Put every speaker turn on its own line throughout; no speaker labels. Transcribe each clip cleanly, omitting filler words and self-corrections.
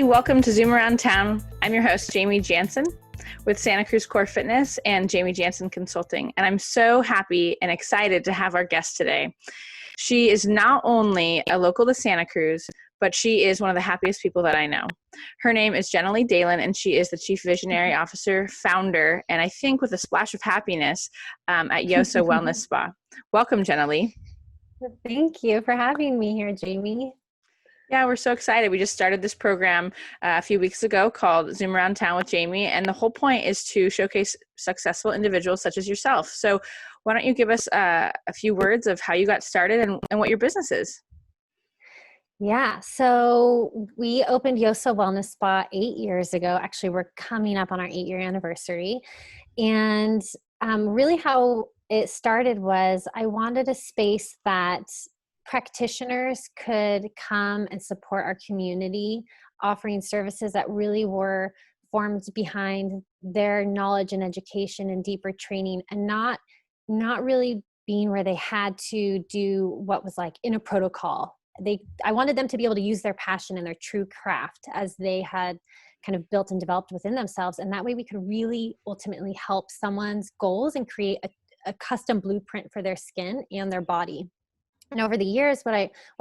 welcome to Zoom Around Town. I'm your host, Jaimi Jansen, with Santa Cruz Core Fitness and Jaimi Jansen Consulting, and I'm so happy and excited to have our guest today. She is not only a local to Santa Cruz, but she is one of the happiest people that I know. Her name is Jenna Dahlen, and she is the Chief Visionary Officer, founder, and I think with a splash of happiness at Yoso Wellness Spa. Welcome, Jenna Lee.
Thank you for having me here, Jaimi.
Yeah, we're so excited. We just started this program a few weeks ago called Zoom Around Town with Jaimi, and the whole point is to showcase successful individuals such as yourself. So why don't you give us a few words of how you got started and what your business is?
Yeah, so we opened Yoso Wellness Spa 8 years ago. Actually, we're coming up on our 8-year anniversary. And really how it started was I wanted a space that practitioners could come and support our community, offering services that really were formed behind their knowledge and education and deeper training, and not really being where they had to do what was like in a protocol. I wanted them to be able to use their passion and their true craft as they had kind of built and developed within themselves. And that way we could really ultimately help someone's goals and create a custom blueprint for their skin and their body. And over the years,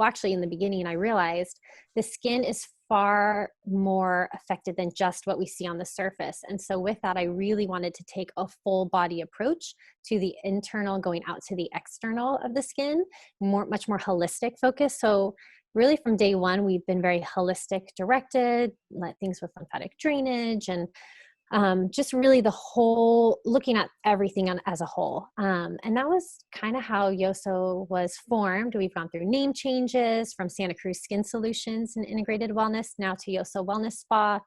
actually in the beginning, I realized the skin is far more affected than just what we see on the surface. And so with that, I really wanted to take a full body approach to the internal going out to the external of the skin, much more holistic focus. So really from day one, we've been very holistic directed, like things with lymphatic drainage and just really the whole, looking at everything as a whole. And that was kind of how Yoso was formed. We've gone through name changes from Santa Cruz Skin Solutions and Integrated Wellness now to Yoso Wellness Spa.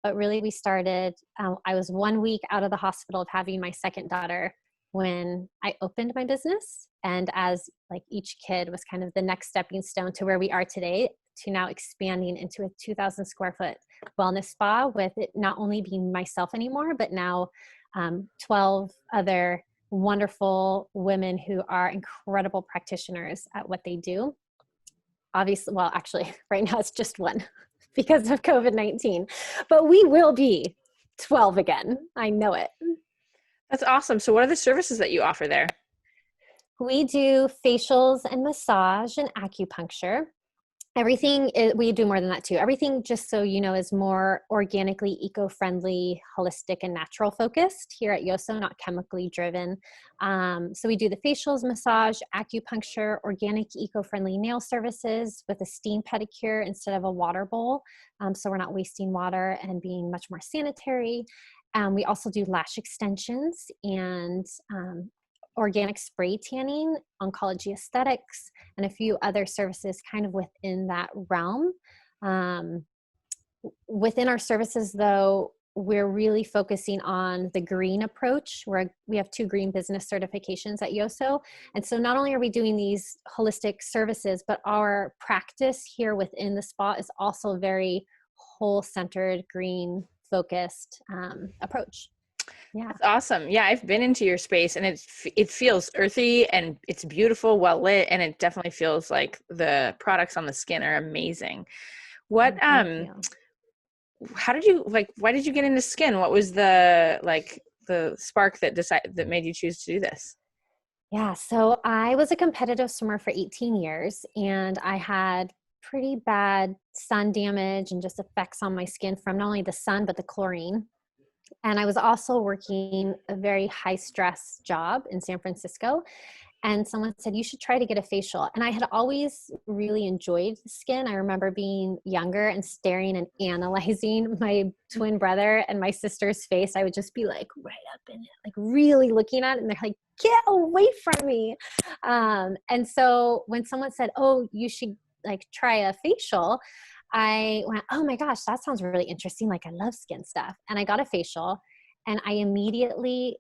But really we started, I was 1 week out of the hospital of having my second daughter when I opened my business. And as like each kid was kind of the next stepping stone to where we are today, to now expanding into a 2,000 square foot wellness spa, with it not only being myself anymore, but now 12 other wonderful women who are incredible practitioners at what they do. Obviously, well, actually right now it's just one because of COVID-19, but we will be 12 again. I know it.
That's awesome. So what are the services that you offer there?
We do facials and massage and acupuncture. Everything we do more than that too. Everything, just so you know, is more organically, eco-friendly, holistic, and natural focused here at Yoso, not chemically driven. So we do the facials, massage, acupuncture, organic, eco-friendly nail services with a steam pedicure instead of a water bowl. So we're not wasting water and being much more sanitary. We also do lash extensions and organic spray tanning, oncology aesthetics, and a few other services kind of within that realm. Within our services, though, we're really focusing on the green approach, where we have 2 green business certifications at Yoso. And so not only are we doing these holistic services, but our practice here within the spa is also very whole-centered, green-focused approach. Yeah.
That's awesome. Yeah, I've been into your space and it feels earthy and it's beautiful, well lit, and it definitely feels like the products on the skin are amazing. What how did you why did you get into skin? What was the spark that made you choose to do this?
Yeah, so I was a competitive swimmer for 18 years and I had pretty bad sun damage and just effects on my skin from not only the sun but the chlorine. And I was also working a very high stress job in San Francisco. And someone said, you should try to get a facial. And I had always really enjoyed skin. I remember being younger and staring and analyzing my twin brother and my sister's face. I would just be like right up in it, like really looking at it. And they're like, get away from me. And so when someone said, oh, you should like try a facial, I went, oh my gosh, that sounds really interesting. Like I love skin stuff. And I got a facial and I immediately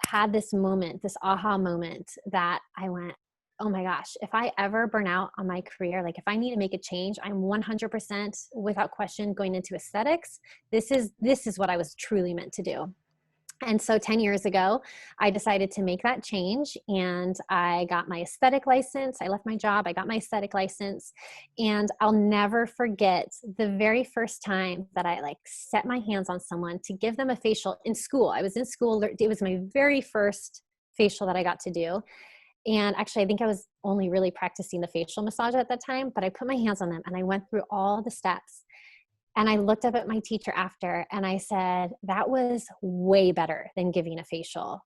had this moment, this aha moment that I went, oh my gosh, if I ever burn out on my career, like if I need to make a change, I'm 100% without question going into aesthetics. This is what I was truly meant to do. And so 10 years ago, I decided to make that change, and I got my aesthetic license. I left my job, I got my aesthetic license, and I'll never forget the very first time that I like set my hands on someone to give them a facial in school. I was in school. It was my very first facial that I got to do. And actually, I think I was only really practicing the facial massage at that time, but I put my hands on them and I went through all the steps. And I looked up at my teacher after and I said, that was way better than giving a facial.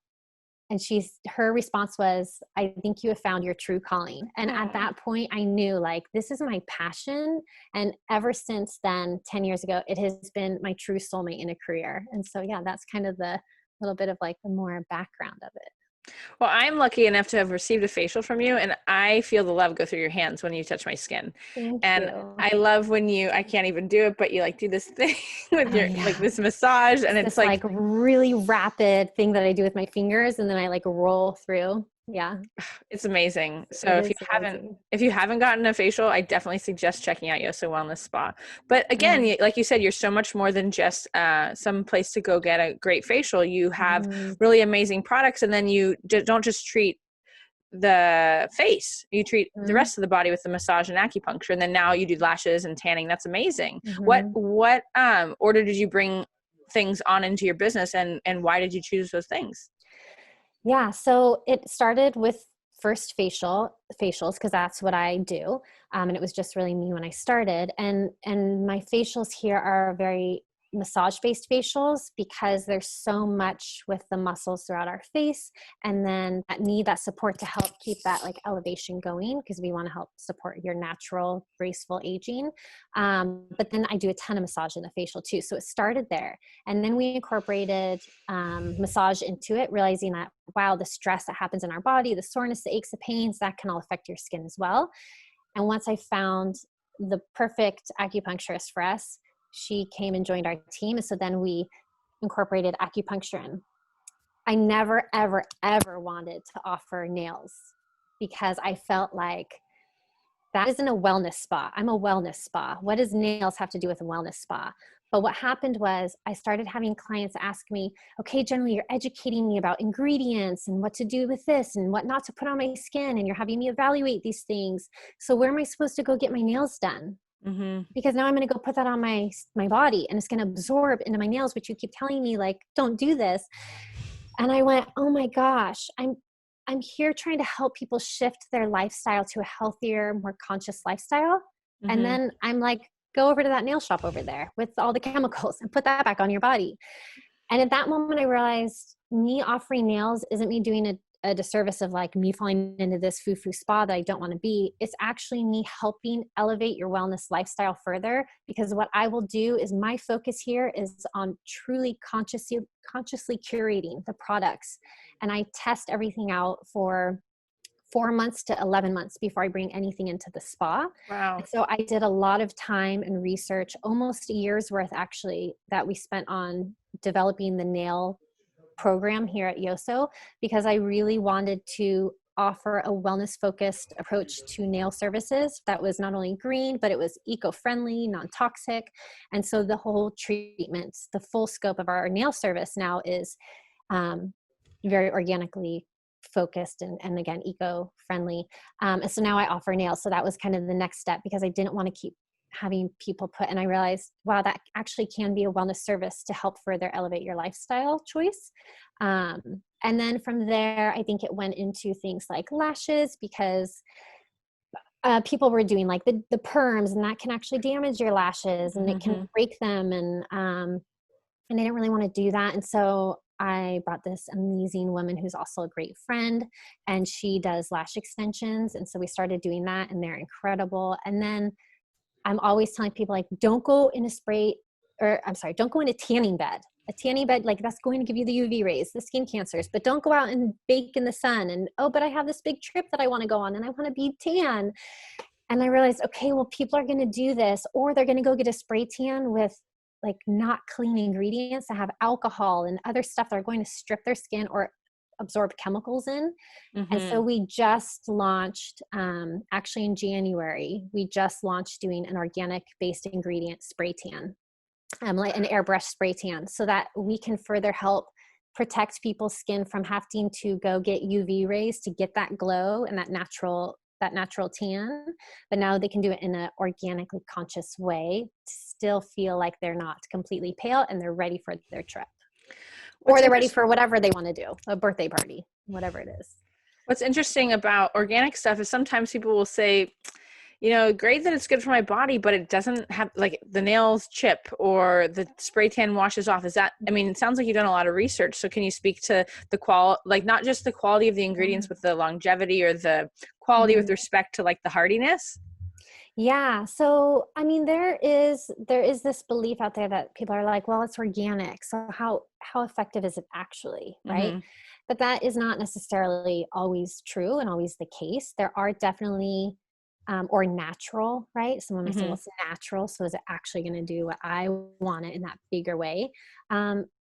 And her response was, I think you have found your true calling. And at that point I knew like, this is my passion. And ever since then, 10 years ago, it has been my true soulmate in a career. And so, yeah, that's kind of the little bit of like the more background of it.
Well, I'm lucky enough to have received a facial from you, and I feel the love go through your hands when you touch my skin.
Thank
And
you.
I love when I can't even do it, but you like do this thing with your,
yeah.
like this massage, and
It's like
really
rapid thing that I do with my fingers, and then I like roll through. Yeah.
It's amazing. So
It is amazing.
if you haven't gotten a facial, I definitely suggest checking out Yoso Wellness Spa. But again, like you said, you're so much more than just some place to go get a great facial. You have really amazing products, and then you don't just treat the face. You treat the rest of the body with the massage and acupuncture, and then now you do lashes and tanning. That's amazing. What order did you bring things on into your business, and why did you choose those things?
Yeah. So it started with first facials, because that's what I do. And it was just really me when I started. And my facials here are very massage-based facials because there's so much with the muscles throughout our face, and then that support to help keep that like elevation going, because we want to help support your natural graceful aging. But then I do a ton of massage in the facial too. So it started there. And then we incorporated massage into it, realizing that, wow, the stress that happens in our body, the soreness, the aches, the pains, that can all affect your skin as well. And once I found the perfect acupuncturist for us, she came and joined our team. And so then we incorporated acupuncture in. I never, ever, ever wanted to offer nails because I felt like that isn't a wellness spa. I'm a wellness spa. What does nails have to do with a wellness spa? But what happened was I started having clients ask me, okay, Jenna, you're educating me about ingredients and what to do with this and what not to put on my skin, and you're having me evaluate these things. So where am I supposed to go get my nails done? Because now I'm going to go put that on my body, and it's going to absorb into my nails, which you keep telling me, like, don't do this. And I went, oh my gosh, I'm here trying to help people shift their lifestyle to a healthier, more conscious lifestyle. And then I'm like, go over to that nail shop over there with all the chemicals and put that back on your body. And at that moment I realized me offering nails isn't me doing a disservice of like me falling into this foo-foo spa that I don't want to be. It's actually me helping elevate your wellness lifestyle further, because what I will do is my focus here is on truly consciously curating the products. And I test everything out for 4 months to 11 months before I bring anything into the spa.
Wow.
And so I did a lot of time and research, almost a year's worth actually, that we spent on developing the nail program here at Yoso, because I really wanted to offer a wellness-focused approach to nail services that was not only green, but it was eco-friendly, non-toxic. And so the whole treatment, the full scope of our nail service now is very organically focused and again, eco-friendly. And so now I offer nails. So that was kind of the next step, because I didn't want to keep having people and I realized, wow, that actually can be a wellness service to help further elevate your lifestyle choice. And then from there, I think it went into things like lashes, because people were doing like the perms, and that can actually damage your lashes and it can break them. And I didn't really want to do that. And so I brought this amazing woman who's also a great friend, and she does lash extensions. And so we started doing that, and they're incredible. And then I'm always telling people, like, don't go in a tanning bed. A tanning bed, like, that's going to give you the UV rays, the skin cancers, but don't go out and bake in the sun. And, oh, but I have this big trip that I want to go on and I want to be tan. And I realized, okay, well, people are going to do this, or they're going to go get a spray tan with like not clean ingredients that have alcohol and other stuff that are going to strip their skin or absorb chemicals in. And so we just launched, actually in January, we just launched doing an organic based ingredient spray tan, like an airbrush spray tan, so that we can further help protect people's skin from having to go get UV rays to get that glow and that natural tan, but now they can do it in an organically conscious way to still feel like they're not completely pale and they're ready for their trip. Or they're ready for whatever they want to do, a birthday party, whatever it is.
What's interesting about organic stuff is sometimes people will say, great that it's good for my body, but it doesn't have, like, the nails chip or the spray tan washes off. It sounds like you've done a lot of research. So can you speak to the like not just the quality of the ingredients, but the longevity or the quality with respect to like the hardiness?
Yeah. So, there is this belief out there that people are like, well, it's organic. So how effective is it actually? Right.
Mm-hmm.
But that is not necessarily always true and always the case. There are definitely, or natural, right? Someone might say, well, it's natural. So is it actually going to do what I want it in that bigger way?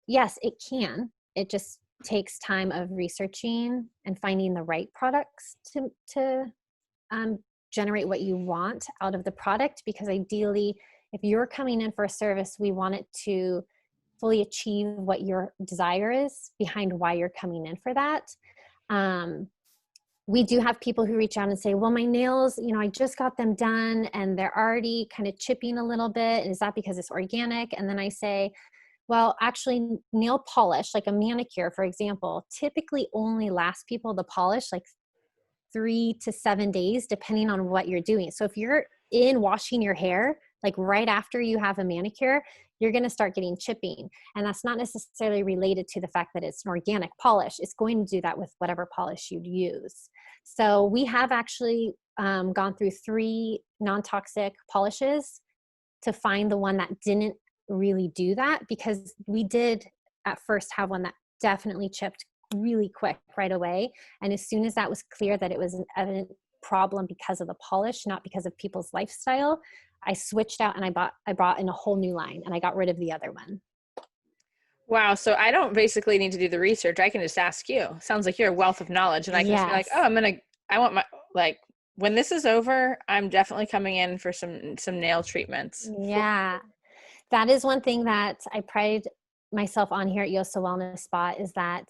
Yes, it can. It just takes time of researching and finding the right products to generate what you want out of the product, because ideally, if you're coming in for a service, we want it to fully achieve what your desire is behind why you're coming in for that. We do have people who reach out and say, well, my nails, I just got them done and they're already kind of chipping a little bit. Is that because it's organic? And then I say, well, actually, nail polish, like a manicure, for example, typically only lasts people the polish like 3 to 7 days, depending on what you're doing. So if you're in washing your hair, like right after you have a manicure, you're going to start getting chipping. And that's not necessarily related to the fact that it's an organic polish. It's going to do that with whatever polish you'd use. So we have actually gone through 3 non-toxic polishes to find the one that didn't really do that, because we did at first have one that definitely chipped really quick right away. And as soon as that was clear that it was an evident problem because of the polish, not because of people's lifestyle, I switched out and I brought in a whole new line and I got rid of the other one.
Wow. So I don't basically need to do the research. I can just ask you. Sounds like you're a wealth of knowledge, and I can just be like, oh, I want my, like, when this is over, I'm definitely coming in for some nail treatments.
Yeah. That is one thing that I pride myself on here at Yoso Wellness Spa, is that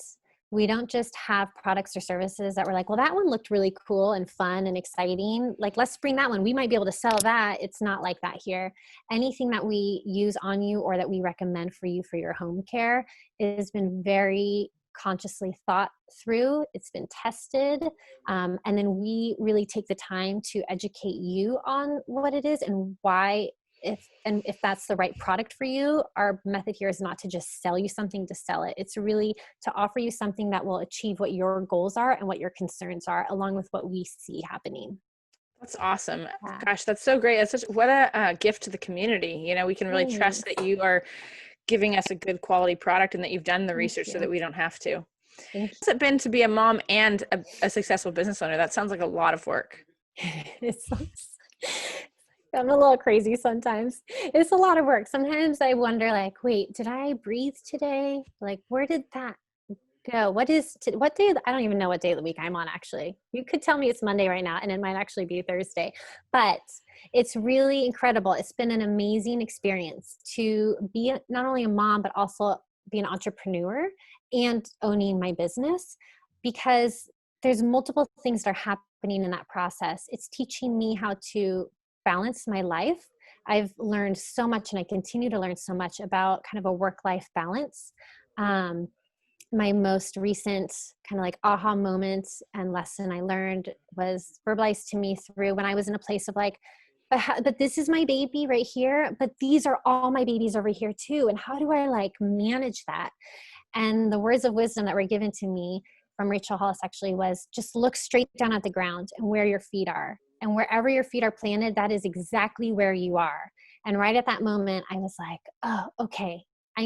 we don't just have products or services that we're like, well, that one looked really cool and fun and exciting. Like, let's bring that one. We might be able to sell that. It's not like that here. Anything that we use on you or that we recommend for you for your home care has been very consciously thought through. It's been tested. And then we really take the time to educate you on what it is and why. If that's the right product for you. Our method here is not to just sell you something to sell it. It's really to offer you something that will achieve what your goals are and what your concerns are, along with what we see happening.
That's awesome.
Yeah.
Gosh, that's so great. What a gift to the community. We can really trust that you are giving us a good quality product and that you've done the research so that we don't have to.
Thank you.
How's it been to be a mom and a successful business owner? That sounds like a lot of work.
I'm a little crazy sometimes. It's a lot of work. Sometimes I wonder, like, wait, did I breathe today? Like, where did that go? What day? I don't even know what day of the week I'm on, actually. You could tell me it's Monday right now, and it might actually be Thursday. But it's really incredible. It's been an amazing experience to be not only a mom, but also be an entrepreneur and owning my business, because there's multiple things that are happening in that process. It's teaching me how to balance my life. I've learned so much, and I continue to learn so much about kind of a work-life balance. My most recent kind of like aha moment and lesson I learned was verbalized to me through when I was in a place of like, but this is my baby right here, but these are all my babies over here too. And how do I like manage that? And the words of wisdom that were given to me from Rachel Hollis actually was, just look straight down at the ground and where your feet are. And wherever your feet are planted, that is exactly where you are. And right at that moment, I was like, oh, okay, I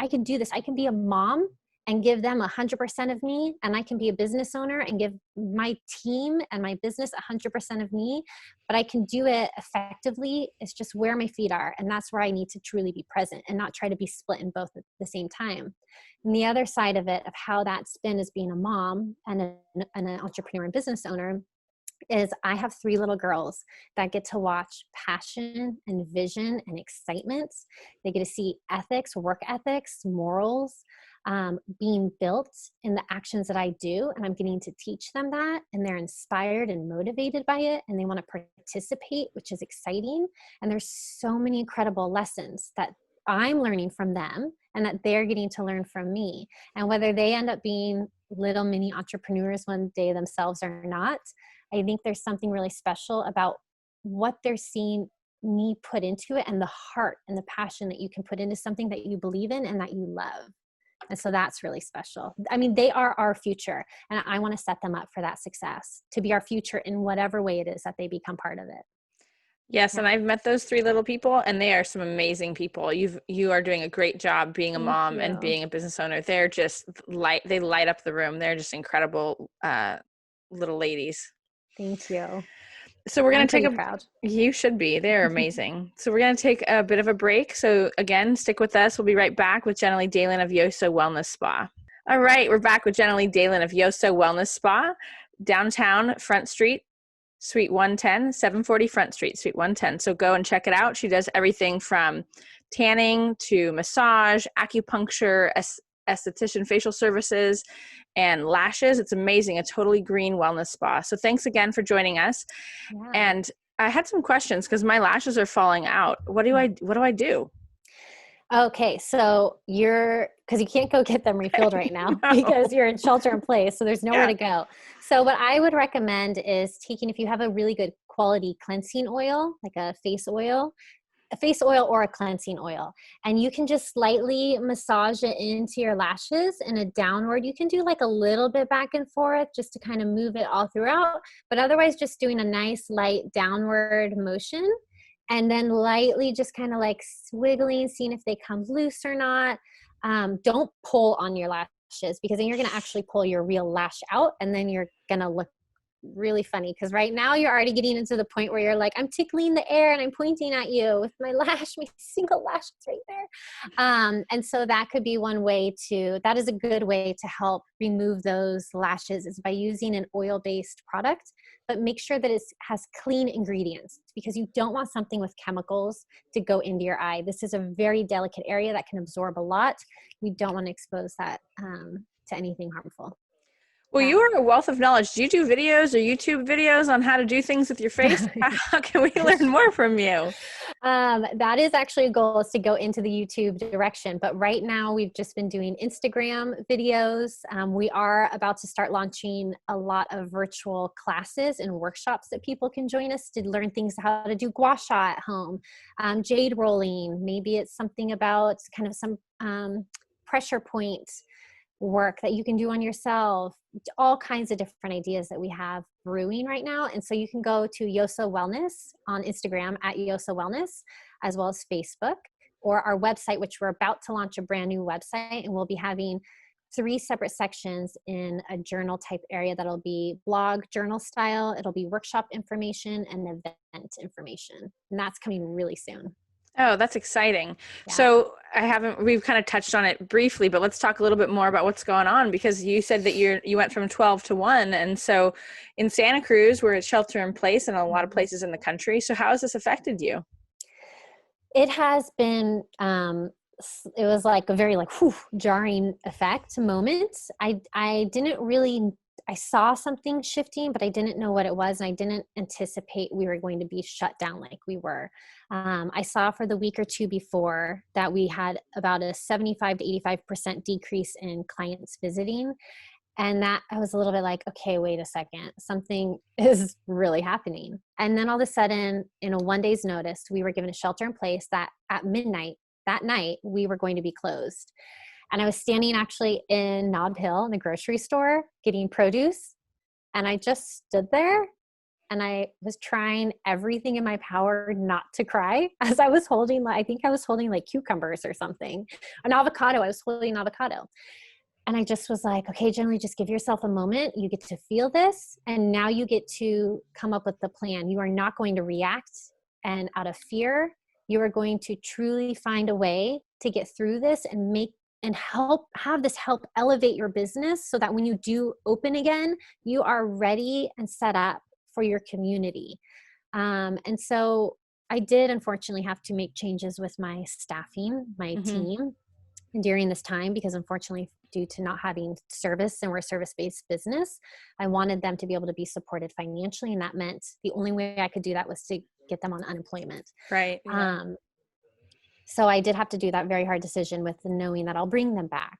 can do this. I can be a mom and give them 100% of me. And I can be a business owner and give my team and my business 100% of me, but I can do it effectively. It's just where my feet are. And that's where I need to truly be present and not try to be split in both at the same time. And the other side of it, of how that's been as being a mom and an entrepreneur and business owner, is I have 3 little girls that get to watch passion and vision and excitement. They get to see ethics, work ethics, morals, being built in the actions that I do, and I'm getting to teach them that, and they're inspired and motivated by it, and they want to participate, which is exciting. And there's so many incredible lessons that I'm learning from them and that they're getting to learn from me. And whether they end up being little mini entrepreneurs one day themselves or not, I think there's something really special about what they're seeing me put into it, and the heart and the passion that you can put into something that you believe in and that you love. And so that's really special. I mean, they are our future, and I want to set them up for that success, to be our future in whatever way it is that they become part of it.
Yes,
Yeah.
and I've met those three little people, and they are some amazing people. You are doing a great job being a
Thank
mom and
you.
being a business owner. They're just they light up the room. They're just incredible little ladies.
Thank you.
So we're going
I'm
to take
pretty proud.
you should be. They're amazing. So we're going to take a bit of a break. So again, stick with us. We'll be right back with Jenna Dahlen of Yoso Wellness Spa. All right, we're back with Jenna Dahlen of Yoso Wellness Spa, downtown Front Street, Suite 110, 740 Front Street, Suite 110. So go and check it out. She does everything from tanning to massage, acupuncture, esthetician facial services, and lashes. It's amazing. A totally green wellness spa. So thanks again for joining us.
Yeah.
And I had some questions because my lashes are falling out. What do I do?
Okay, so because you can't go get them refilled right now
No.
because you're in shelter in place, so there's nowhere
Yeah.
to go. So what I would recommend is if you have a really good quality cleansing oil, like a face oil or a cleansing oil, and you can just slightly massage it into your lashes in a downward. You can do like a little bit back and forth just to kind of move it all throughout, but otherwise just doing a nice light downward motion, and then lightly just kind of like swiggling, seeing if they come loose or not. Don't pull on your lashes, because then you're going to actually pull your real lash out, and then you're going to look really funny, because right now you're already getting into the point where you're like, I'm tickling the air and I'm pointing at you with my single lash is right there. And so that could be one way that is a good way to help remove those lashes, is by using an oil-based product, but make sure that it has clean ingredients, because you don't want something with chemicals to go into your eye. This is a very delicate area that can absorb a lot. You don't want to expose that to anything harmful.
Well, you are a wealth of knowledge. Do you do videos or YouTube videos on how to do things with your face? How can we learn more from you?
That is actually a goal, is to go into the YouTube direction. But right now we've just been doing Instagram videos. We are about to start launching a lot of virtual classes and workshops that people can join us to learn things, how to do gua sha at home, jade rolling. Maybe it's something about kind of some pressure point work that you can do on yourself, all kinds of different ideas that we have brewing right now. And so you can go to Yoso Wellness on Instagram at Yoso Wellness, as well as Facebook, or our website, which we're about to launch a brand new website. And we'll be having 3 separate sections in a journal type area that'll be blog journal style. It'll be workshop information and event information. And that's coming really soon.
Oh, that's exciting.
Yeah.
So we've kind of touched on it briefly, but let's talk a little bit more about what's going on, because you said that you went from 12 to 1. And so in Santa Cruz, we're at shelter in place and a lot of places in the country. So how has this affected you?
It has been, it was like a very jarring effect moment. I saw something shifting, but I didn't know what it was. And I didn't anticipate we were going to be shut down like we were. I saw for the week or two before that we had about a 75 to 85% decrease in clients visiting. And that I was a little bit like, okay, wait a second, something is really happening. And then all of a sudden, in a 1 day's notice, we were given a shelter in place that at midnight that night, we were going to be closed. And I was standing actually in Nob Hill in the grocery store getting produce. And I just stood there and I was trying everything in my power not to cry as I was holding, I think I was holding like cucumbers or something, an avocado. I was holding an avocado. And I just was like, okay, Jenna, just give yourself a moment. You get to feel this. And now you get to come up with the plan. You are not going to react and out of fear. You are going to truly find a way to get through this and have this help elevate your business, so that when you do open again, you are ready and set up for your community. And so I did unfortunately have to make changes with my staffing, my team. during this time, because unfortunately, due to not having service and we're a service-based business, I wanted them to be able to be supported financially. And that meant the only way I could do that was to get them on unemployment.
Right. Yeah.
So I did have to do that very hard decision with knowing that I'll bring them back.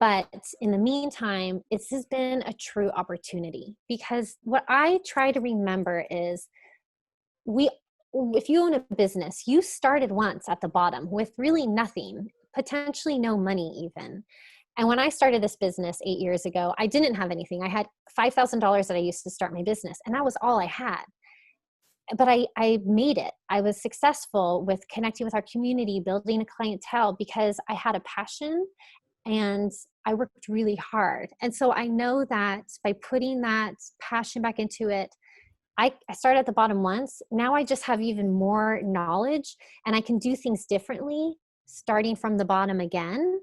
But in the meantime, it's just been a true opportunity, because what I try to remember is if you own a business, you started once at the bottom with really nothing, potentially no money even. And when I started this business 8 years ago, I didn't have anything. I had $5,000 that I used to start my business, and that was all I had. But I made it. I was successful with connecting with our community, building a clientele, because I had a passion and I worked really hard. And so I know that by putting that passion back into it, I started at the bottom once. Now I just have even more knowledge, and I can do things differently starting from the bottom again.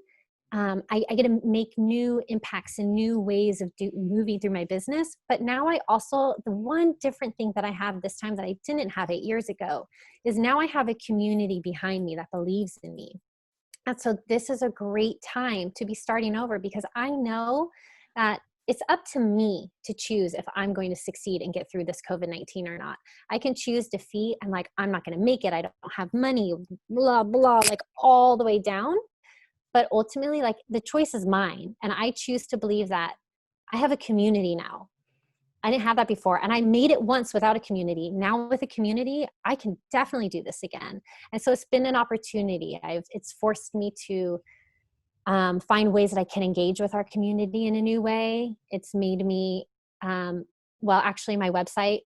I get to make new impacts and new ways of moving through my business. But now the one different thing that I have this time that I didn't have 8 years ago is now I have a community behind me that believes in me. And so this is a great time to be starting over, because I know that it's up to me to choose if I'm going to succeed and get through this COVID-19 or not. I can choose defeat and I'm not going to make it. I don't have money, blah, blah, all the way down. But ultimately, the choice is mine. And I choose to believe that I have a community now. I didn't have that before. And I made it once without a community. Now with a community, I can definitely do this again. And so it's been an opportunity. It's forced me to find ways that I can engage with our community in a new way. It's made me, actually my website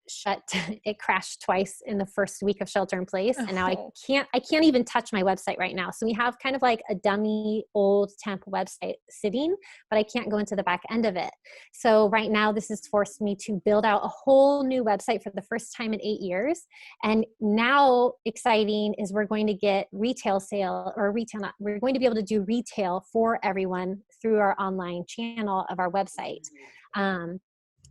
it crashed twice in the first week of shelter in place. And now I can't even touch my website right now. So we have kind of like a dummy old temp website sitting, but I can't go into the back end of it. So right now this has forced me to build out a whole new website for the first time in 8 years. And now exciting is we're going to get we're going to be able to do retail for everyone through our online channel of our website.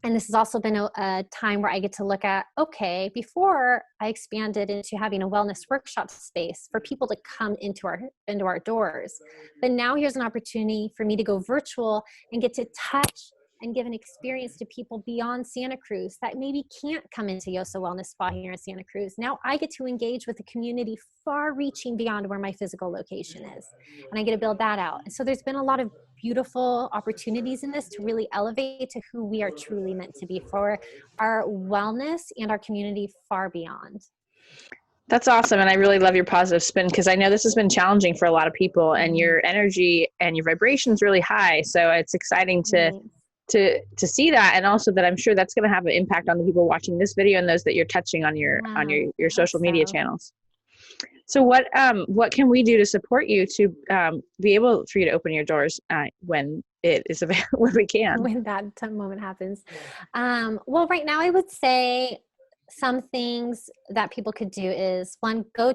And this has also been a time where I get to look at, okay, before I expanded into having a wellness workshop space for people to come into our doors. But now here's an opportunity for me to go virtual and get to touch and give an experience to people beyond Santa Cruz that maybe can't come into Yoso Wellness Spa here in Santa Cruz. Now I get to engage with the community far reaching beyond where my physical location is. And I get to build that out. And so there's been a lot of beautiful opportunities in this to really elevate to who we are truly meant to be for our wellness and our community far beyond.
That's awesome. And I really love your positive spin, because I know this has been challenging for a lot of people, and your energy and your vibration is really high. So it's exciting to see that. And also that I'm sure that's going to have an impact on the people watching this video and those that you're touching on your social media channels. So what can we do to support you to be able for you to open your doors when it is available, when we can?
When that moment happens. Well, right now I would say some things that people could do is, one, go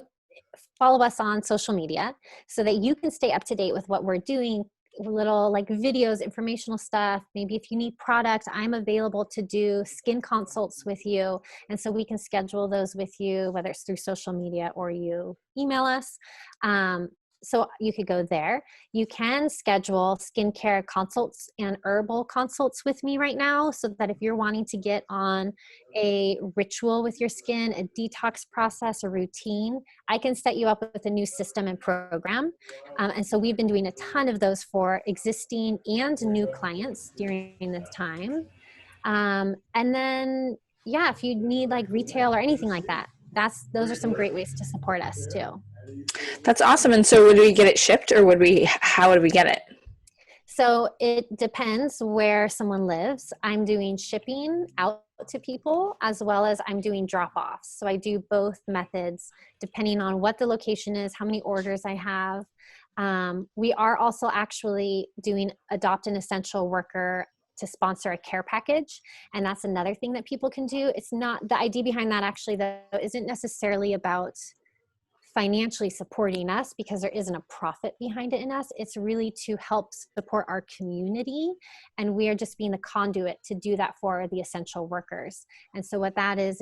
follow us on social media so that you can stay up to date with what we're doing. Little videos, informational stuff. Maybe if you need product, I'm available to do skin consults with you. And so we can schedule those with you, whether it's through social media or you email us. So you could go there. You can schedule skincare consults and herbal consults with me right now, so that if you're wanting to get on a ritual with your skin, a detox process, a routine, I can set you up with a new system and program. And so we've been doing a ton of those for existing and new clients during this time. And then, if you need retail or anything like that, those are some great ways to support us too.
That's awesome. And so would we get it shipped, or how would we get it?
So it depends where someone lives. I'm doing shipping out to people, as well as I'm doing drop-offs. So I do both methods depending on what the location is, how many orders I have. We are also actually doing Adopt an Essential Worker to sponsor a care package. And that's another thing that people can do. It's not, the idea behind that actually though isn't necessarily about financially supporting us because there isn't a profit behind it in us. It's really to help support our community. And we are just being the conduit to do that for the essential workers. And so what that is,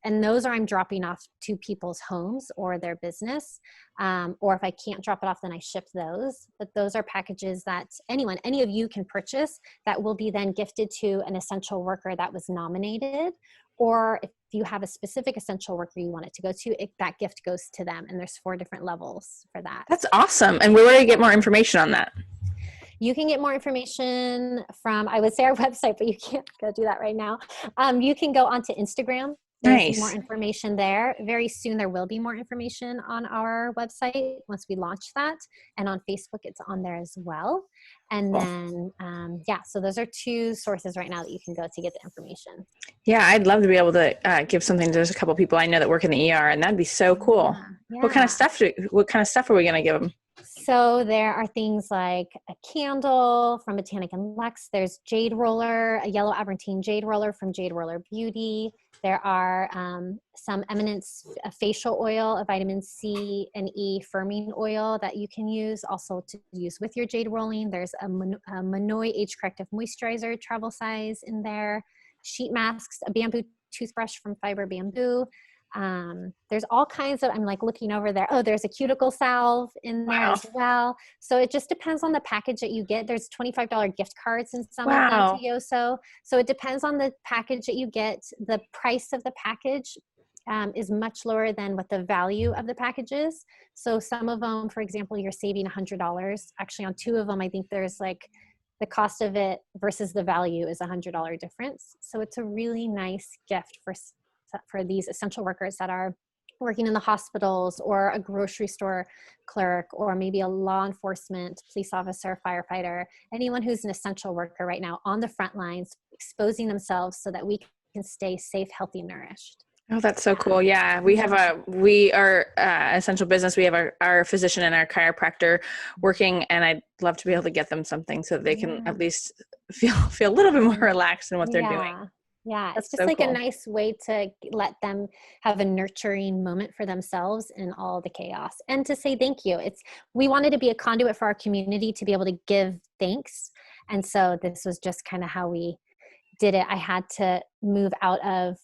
and those I'm dropping off to people's homes or their business. Or if I can't drop it off, then I ship those. But those are packages that any of you can purchase that will be then gifted to an essential worker that was nominated. Or if you have a specific essential worker you want it to go to, that gift goes to them. And there's 4 different levels for that.
That's awesome. And where do I get more information on that?
You can get more information from, I would say, our website, but you can't go do that right now. You can go onto Instagram. There's more information there. Very soon there will be more information on our website once we launch that. And on Facebook, it's on there as well. And then, so those are 2 sources right now that you can go to get the information. Yeah,
I'd love to be able to give something to just a couple people I know that work in the ER, and that'd be so cool. Yeah. What kind of stuff are we going to give them?
So there are things like a candle from Botanic and Lex. There's jade roller, a yellow Aberantine jade roller from Jade Roller Beauty. There are some Eminence facial oil, a vitamin C and E firming oil that you can use also to use with your jade rolling. There's a Monoi age corrective moisturizer, travel size in there. Sheet masks, a bamboo toothbrush from Fiber Bamboo. There's all kinds of, I'm like looking over there. Oh, there's a cuticle salve in there as well. So it just depends on the package that you get. There's $25 gift cards in some of them to Yoso. So it depends on the package that you get. The price of the package is much lower than what the value of the package is. So some of them, for example, you're saving $100. Actually on 2 of them, I think there's like the cost of it versus the value is $100 difference. So it's a really nice gift for these essential workers that are working in the hospitals or a grocery store clerk or maybe a law enforcement police officer, firefighter, anyone who's an essential worker right now on the front lines, exposing themselves so that we can stay safe, healthy, and nourished. Oh,
that's so cool. Yeah. We are essential business. We have our physician and our chiropractor working, and I'd love to be able to get them something so that they can at least feel a little bit more relaxed in what they're doing.
Yeah, it's just so like cool. A nice way to let them have a nurturing moment for themselves in all the chaos and to say thank you. We wanted to be a conduit for our community to be able to give thanks. And so this was just kind of how we did it. I had to move out of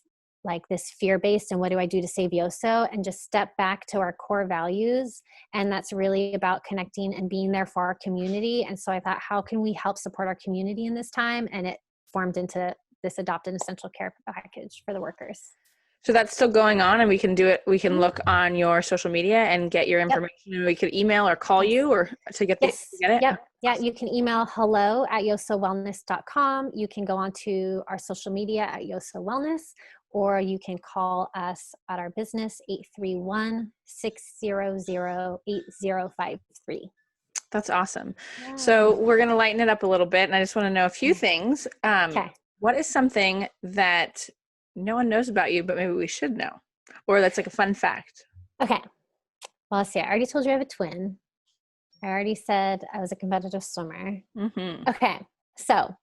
like this fear-based and what do I do to save Yoso and just step back to our core values. And that's really about connecting and being there for our community. And so I thought, how can we help support our community in this time? And it formed into this adopted essential care package for the workers.
So that's still going on and we can do it. We can look on your social media and get your information and we could email or call you or to get it.
Yep. Yeah. You can email hello@yosowellness.com. You can go on to our social media at Yoso Wellness, or you can call us at our business 831-600-8053.
That's awesome. Yeah. So we're going to lighten it up a little bit. And I just want to know a few things. Okay. What is something that no one knows about you, but maybe we should know? Or that's like a fun fact.
Okay. Well, let's see. I already told you I have a twin. I already said I was a competitive swimmer. Mm-hmm. Okay. So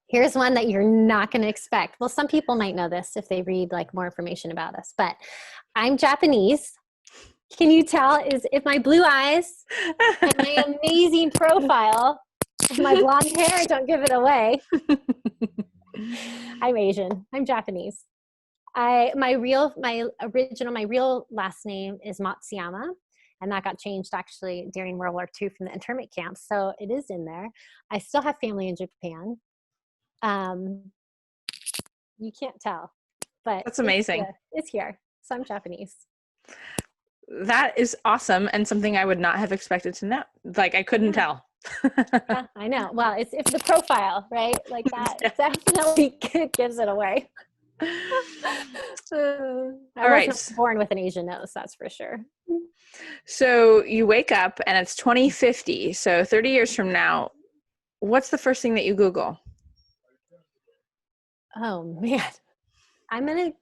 here's one that you're not going to expect. Well, some people might know this if they read like more information about us, but I'm Japanese. Can you tell if my blue eyes and my amazing profile, my blonde hair don't give it away. I'm Asian. I'm Japanese. My real last name is Matsuyama, and that got changed actually during World War II from the internment camps. So it is in there. I still have family in Japan. You can't tell, but
that's amazing.
It's here. So I'm Japanese.
That is awesome and something I would not have expected to know. Like I couldn't tell.
Yeah, I know. Well, it's the profile, right? Like that definitely gives it away. I wasn't born with an Asian nose, that's for sure.
So you wake up and it's 2050. So 30 years from now, what's the first thing that you Google?
Oh man. I'm going to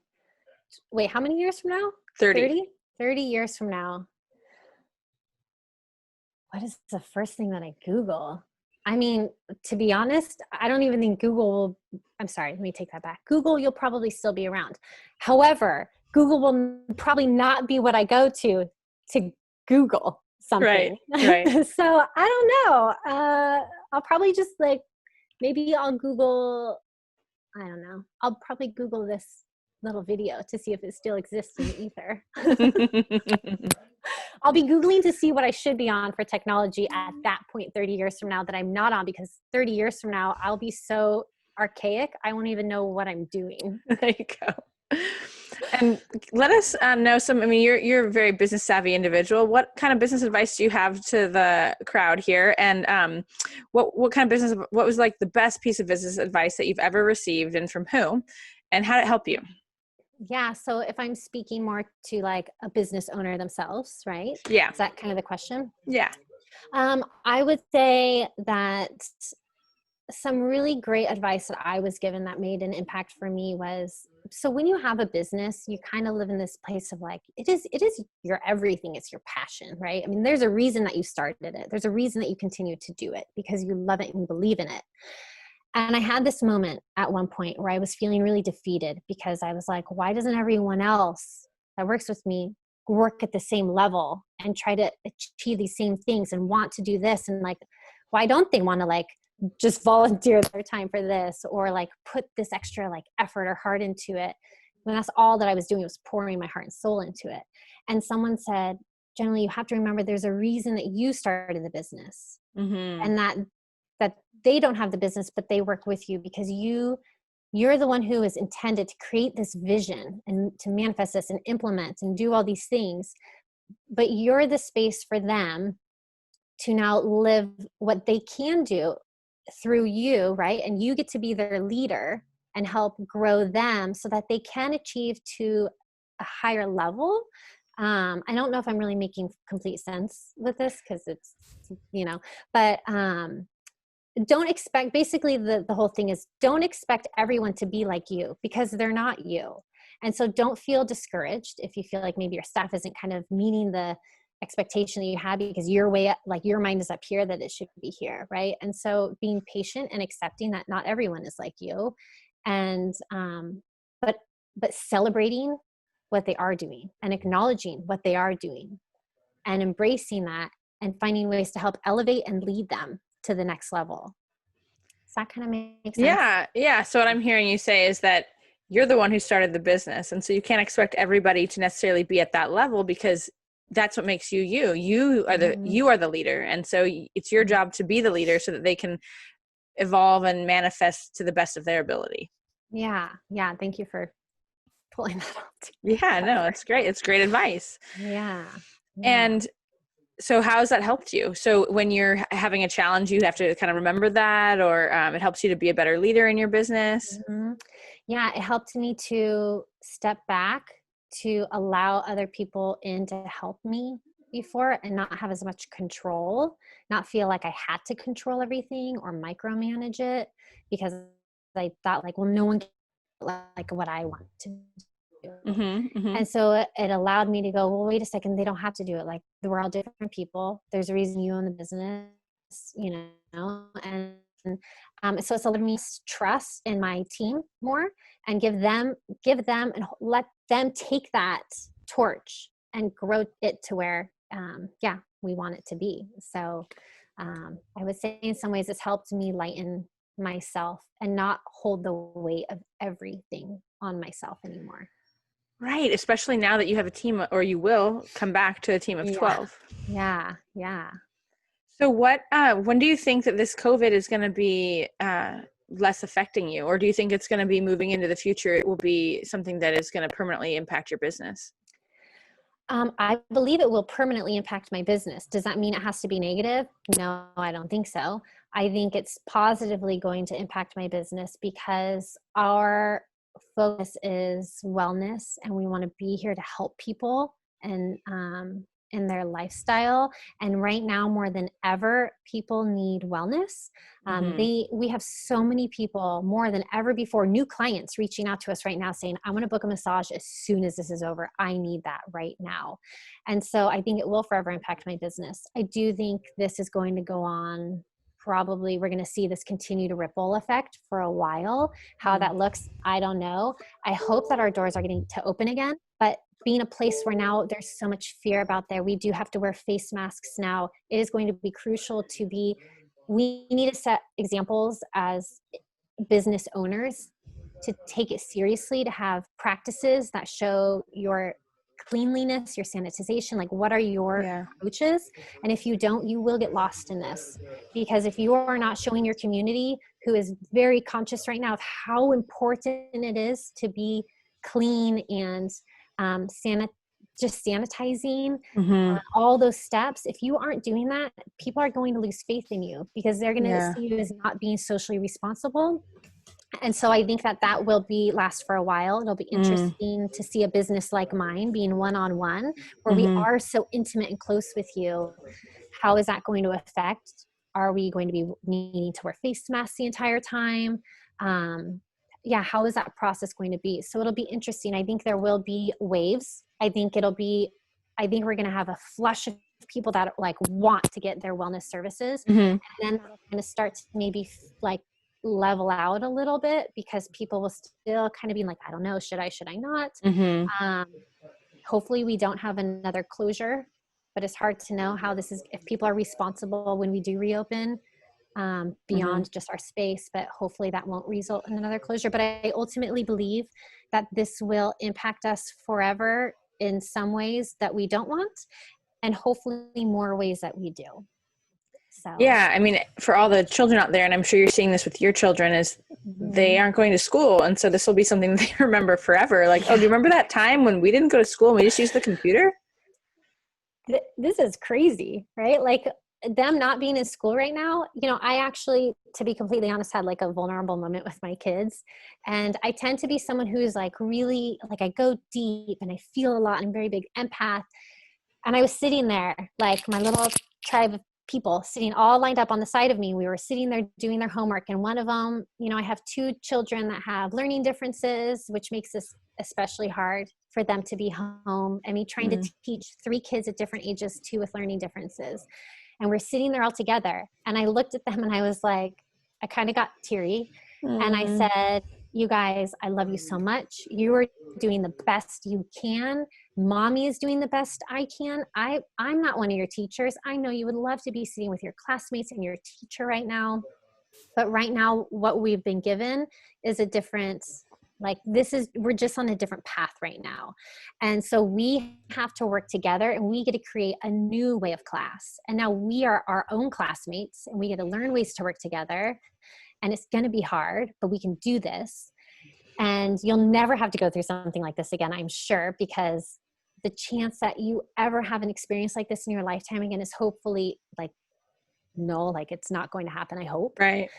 wait, how many years from now?
30
years from now. What is the first thing that I Google? I mean, to be honest, I don't even think I'm sorry, let me take that back. Google, you'll probably still be around. However, Google will probably not be what I go to to Google something.
Right.
So I don't know. I'll probably just like, maybe I'll Google, I don't know. I'll probably Google this little video to see if it still exists in the ether. I'll be Googling to see what I should be on for technology at that point 30 years from now that I'm not on, because 30 years from now, I'll be so archaic, I won't even know what I'm doing.
There you go. And let us know some, I mean, you're a very business savvy individual. What kind of business advice do you have to the crowd here? And what kind of business, what was like the best piece of business advice that you've ever received, and from whom, and how did it help you?
Yeah. So if I'm speaking more to like a business owner themselves, right?
Yeah.
Is that kind of the question?
Yeah.
I would say that some really great advice that I was given that made an impact for me was, so when you have a business, you kind of live in this place of like, it is your everything. It's your passion, right? I mean, there's a reason that you started it. There's a reason that you continue to do it, because you love it and you believe in it. And I had this moment at one point where I was feeling really defeated, because I was like, why doesn't everyone else that works with me work at the same level and try to achieve these same things and want to do this? And like, why don't they want to like just volunteer their time for this, or like put this extra like effort or heart into it, when that's all that I was doing, was pouring my heart and soul into it? And someone said, generally, you have to remember there's a reason that you started the business, and that they don't have the business, but they work with you because you're the one who is intended to create this vision and to manifest this and implement and do all these things. But you're the space for them to now live what they can do through you, right? And you get to be their leader and help grow them so that they can achieve to a higher level. I don't know if I'm really making complete sense with this, because it's, but don't expect, basically the whole thing is, don't expect everyone to be like you, because they're not you. And so don't feel discouraged if you feel like maybe your staff isn't kind of meeting the expectation that you had, because your way up, like your mind is up here, that it should be here, right? And so being patient and accepting that not everyone is like you, and but celebrating what they are doing and acknowledging what they are doing and embracing that, and finding ways to help elevate and lead them to the next level. Does that kind of make sense?
Yeah. So what I'm hearing you say is that you're the one who started the business, and so you can't expect everybody to necessarily be at that level, because that's what makes you you. You are the leader, and so it's your job to be the leader so that they can evolve and manifest to the best of their ability.
Yeah. Thank you for pulling that out.
Yeah, no, it's great. It's great advice.
Yeah.
And so how has that helped you? So when you're having a challenge, you have to kind of remember that, or it helps you to be a better leader in your business?
Yeah, it helped me to step back, to allow other people in to help me before, and not have as much control, not feel like I had to control everything or micromanage it, because I thought like, well, no one can like what I want to do. And so it allowed me to go, well, wait a second, they don't have to do it. Like, we're all different people. There's a reason you own the business, and so it's allowed me to trust in my team more, and give them and let them take that torch and grow it to where, we want it to be. So I would say in some ways it's helped me lighten myself and not hold the weight of everything on myself anymore.
Right. Especially now that you have a team, or you will come back to a team of 12.
Yeah.
So when do you think that this COVID is going to be less affecting you? Or do you think it's going to be moving into the future? It will be something that is going to permanently impact your business?
I believe it will permanently impact my business. Does that mean it has to be negative? No, I don't think so. I think it's positively going to impact my business, because our focus is wellness, and we want to be here to help people and in their lifestyle. And right now, more than ever, people need wellness. We have so many people, more than ever before, new clients reaching out to us right now saying, I want to book a massage as soon as this is over. I need that right now. And so I think it will forever impact my business. I do think this is going to go on. Probably we're going to see this continue to ripple effect for a while. How that looks, I don't know. I hope that our doors are getting to open again, but being a place where now there's so much fear about there. We do have to wear face masks now. It is going to be crucial we need to set examples as business owners to take it seriously, to have practices that show your cleanliness, your sanitization, like what are your approaches? And if you don't, you will get lost in this, because if you are not showing your community, who is very conscious right now of how important it is to be clean and just sanitizing, all those steps, if you aren't doing that, people are going to lose faith in you because they're going to see you as not being socially responsible. And so I think that will last for a while. It'll be interesting to see a business like mine being one-on-one, where we are so intimate and close with you. How is that going to affect? Are we going to be needing to wear face masks the entire time? How is that process going to be? So it'll be interesting. I think there will be waves. I think we're going to have a flush of people that like want to get their wellness services. And then we're going to start to maybe like level out a little bit, because people will still kind of be like, I don't know, should I not? Hopefully we don't have another closure, but it's hard to know how this is, if people are responsible when we do reopen, beyond just our space, but hopefully that won't result in another closure. But I ultimately believe that this will impact us forever in some ways that we don't want, and hopefully more ways that we do. So.
Yeah, I mean, for all the children out there, and I'm sure you're seeing this with your children, is they aren't going to school. And so this will be something they remember forever. Like, oh, do you remember that time when we didn't go to school and we just used the computer?
This is crazy, right? Like them not being in school right now, I actually, to be completely honest, had like a vulnerable moment with my kids. And I tend to be someone who's like really, like I go deep and I feel a lot. I'm a very big empath. And I was sitting there, like my little tribe of people sitting all lined up on the side of me. We were sitting there doing their homework. And one of them, I have 2 children that have learning differences, which makes this especially hard for them to be home. And me trying to teach 3 kids at different ages, 2 with learning differences. And we're sitting there all together. And I looked at them and I was like, I kind of got teary. And I said, you guys, I love you so much. You are doing the best you can. Mommy is doing the best I can. I'm not one of your teachers. I know you would love to be sitting with your classmates and your teacher right now. But right now, what we've been given is a different, we're just on a different path right now. And so we have to work together, and we get to create a new way of class. And now we are our own classmates, and we get to learn ways to work together. And it's going to be hard, but we can do this. And you'll never have to go through something like this again, I'm sure, because the chance that you ever have an experience like this in your lifetime again is hopefully it's not going to happen, I hope.
Right.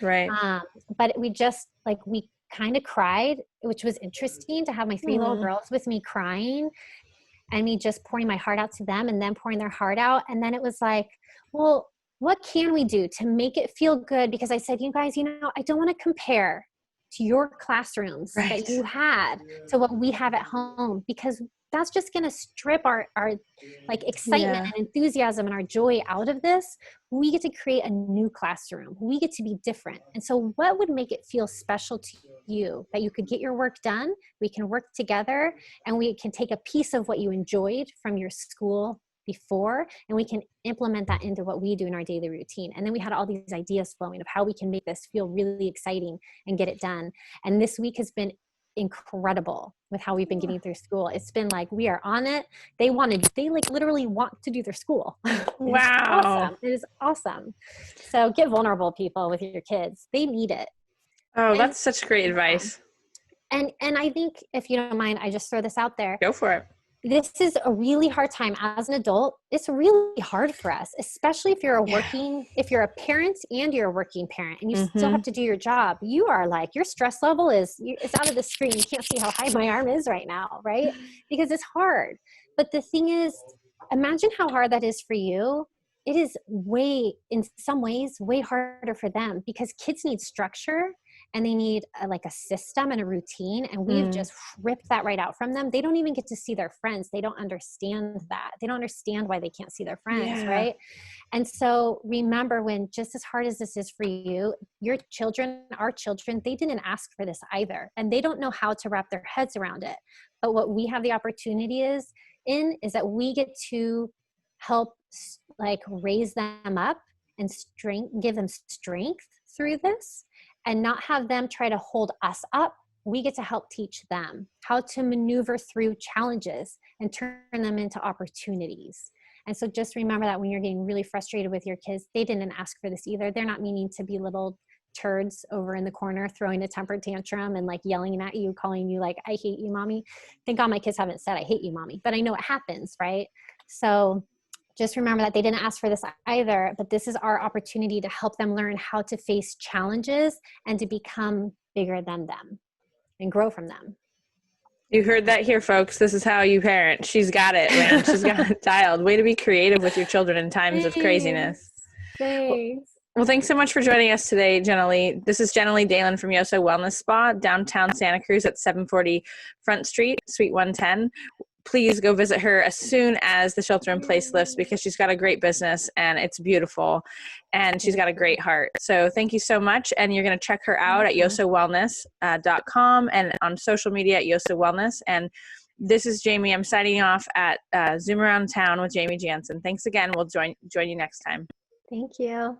But we kind of cried, which was interesting to have my 3 little girls with me crying and me just pouring my heart out to them and them pouring their heart out. And then it was like, well, what can we do to make it feel good? Because I said, you guys, I don't want to compare to your classrooms that you had to what we have at home, because that's just going to strip our excitement and enthusiasm and our joy out of this. We get to create a new classroom. We get to be different. And so what would make it feel special to you that you could get your work done? We can work together, and we can take a piece of what you enjoyed from your school before, and we can implement that into what we do in our daily routine. And then we had all these ideas flowing of how we can make this feel really exciting and get it done. And this week has been incredible with how we've been getting through school. It's been like, we are on it. They literally want to do their school.
Wow.
Awesome. It is awesome. So get vulnerable, people, with your kids. They need it.
Oh, that's such great advice.
And I think, if you don't mind, I just throw this out there.
Go for it.
This is a really hard time as an adult. It's really hard for us, especially if you're if you're a parent and you're a working parent and you still have to do your job. You are like, your stress level it's out of the screen. You can't see how high my arm is right now, right? Because it's hard. But the thing is, imagine how hard that is for you. It is in some ways, way harder for them, because kids need structure and they need like a system and a routine. And we've just ripped that right out from them. They don't even get to see their friends. They don't understand that. They don't understand why they can't see their friends, right? And so remember, when just as hard as this is for you, your children, our children, they didn't ask for this either. And they don't know how to wrap their heads around it. But what we have the opportunity is that we get to help like raise them up and give them strength through this, and not have them try to hold us up. We get to help teach them how to maneuver through challenges and turn them into opportunities. And so just remember that when you're getting really frustrated with your kids, they didn't ask for this either. They're not meaning to be little turds over in the corner throwing a temper tantrum and like yelling at you, calling you like, I hate you, mommy. Thank God my kids haven't said I hate you, mommy, but I know it happens, right? So just remember that they didn't ask for this either, but this is our opportunity to help them learn how to face challenges and to become bigger than them and grow from them.
You heard that here, folks. This is how you parent. She's got it, man. She's got it dialed. Way to be creative with your children in times of craziness.
Thanks.
Well, thanks so much for joining us today, Jenna Lee. This is Jenna Lee Dahlen from Yoso Wellness Spa, downtown Santa Cruz at 740 Front Street, Suite 110. Please go visit her as soon as the shelter-in-place lifts, because she's got a great business and it's beautiful and she's got a great heart. So thank you so much. And you're going to check her out at yosowellness.com and on social media at Yoso Wellness. And this is Jaimi. I'm signing off at Zoom Around Town with Jaimi Jansen. Thanks again. We'll join you next time.
Thank you.